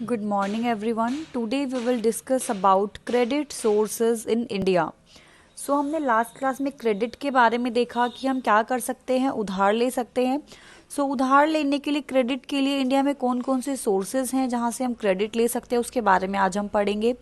Good morning, everyone. Today we will discuss about credit sources in India. हमने last class में credit के बारे में देखा कि हम क्या कर सकते हैं, उधार ले सकते हैं. उधार लेने के लिए, क्रेडिट के लिए इंडिया में कौन कौन से सोर्सेज हैं जहां से हम क्रेडिट ले सकते हैं, उसके बारे में आज हम पढ़ेंगे.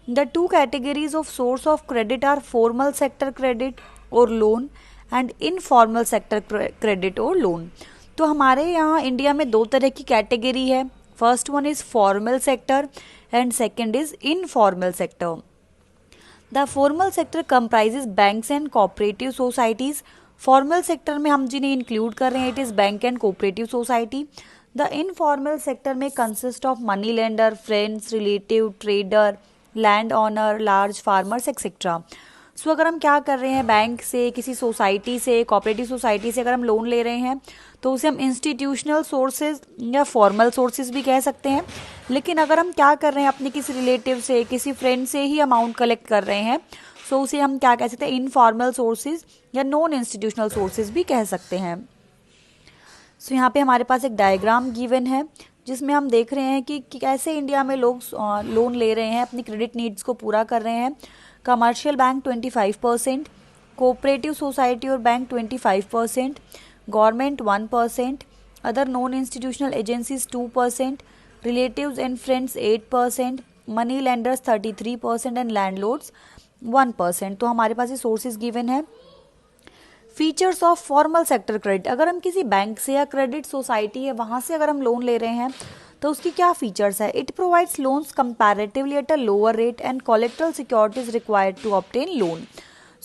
The two categories of source of credit are formal sector credit और loan and informal sector credit और लोन. तो हमारे यहाँ इंडिया में दो तरह की कैटेगरी है. First one is formal sector and second is informal sector. The formal sector comprises banks and cooperative societies. Formal sector में हम जिन्हें इंक्लूड कर रहे हैं it is bank and cooperative society. The informal sector में consist of money lender, friends, relative, trader, land owner, large farmers etcetera. अगर हम क्या कर रहे हैं, बैंक से, किसी सोसाइटी से, कोऑपरेटिव सोसाइटी से अगर हम लोन ले रहे हैं तो उसे हम इंस्टीट्यूशनल सोर्सेज या फॉर्मल सोर्सेज भी कह सकते हैं. लेकिन अगर हम क्या कर रहे हैं, अपने किसी रिलेटिव से, किसी फ्रेंड से ही अमाउंट कलेक्ट कर रहे हैं उसे हम क्या कह सकते हैं, इनफॉर्मल सोर्सेज या नॉन इंस्टीट्यूशनल सोर्सेज भी कह सकते हैं. यहाँ पे हमारे पास एक डायग्राम गिवन है जिसमें हम देख रहे हैं कि कैसे इंडिया में लोग लोन ले रहे हैं, अपनी क्रेडिट नीड्स को पूरा कर रहे हैं. कमर्शियल बैंक 25%, कोऑपरेटिव सोसाइटी और bank 25%, government 1%, other non institutional agencies 2%, relatives and friends 8%, money lenders 33% and landlords 1%. तो हमारे पास ये सोर्सेज गिवन है. Features of formal sector credit. अगर हम किसी बैंक से या क्रेडिट सोसाइटी है वहाँ से अगर हम लोन ले रहे हैं तो उसकी क्या फीचर्स है. It provides loans comparatively at a lower rate and collateral securities required to obtain loan.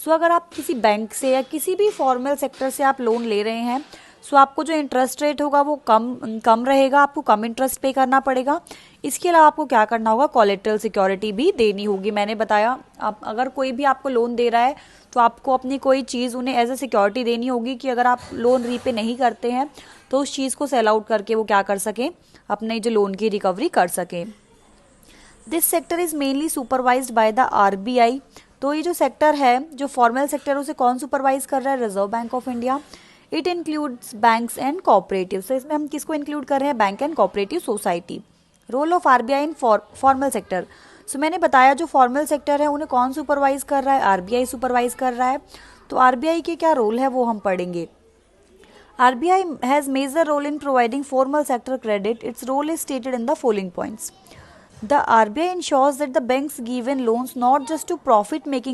अगर आप किसी बैंक से या किसी भी फॉर्मल सेक्टर से आप लोन ले रहे हैं आपको जो इंटरेस्ट रेट होगा वो कम रहेगा, आपको कम इंटरेस्ट पे करना पड़ेगा. इसके अलावा आपको क्या करना होगा, कोलेटरल सिक्योरिटी भी देनी होगी. मैंने बताया आप अगर कोई भी आपको लोन दे रहा है तो आपको अपनी कोई चीज़ उन्हें एज ए सिक्योरिटी देनी होगी कि अगर आप लोन रीपे नहीं करते हैं तो उस चीज़ को सेल आउट करके वो क्या कर सकें, अपने जो लोन की रिकवरी कर सकें. This sector is mainly supervised by the RBI. तो ये जो सेक्टर है, जो फॉर्मल सेक्टर, उसे कौन सुपरवाइज कर रहा है, Reserve Bank of India. It includes banks and cooperative. इसमें हम किसको इंक्लूड कर रहे हैं, bank and cooperative society. Role of RBI in formal sector. मैंने बताया जो फॉर्मल सेक्टर है उन्हें कौन सुपरवाइज कर रहा है, RBI सुपरवाइज कर रहा है. तो RBI के क्या रोल है वो हम पढ़ेंगे. RBI has major role in providing formal sector credit. Its role is stated in the following points. The RBI ensures that the banks given loans not just to profit making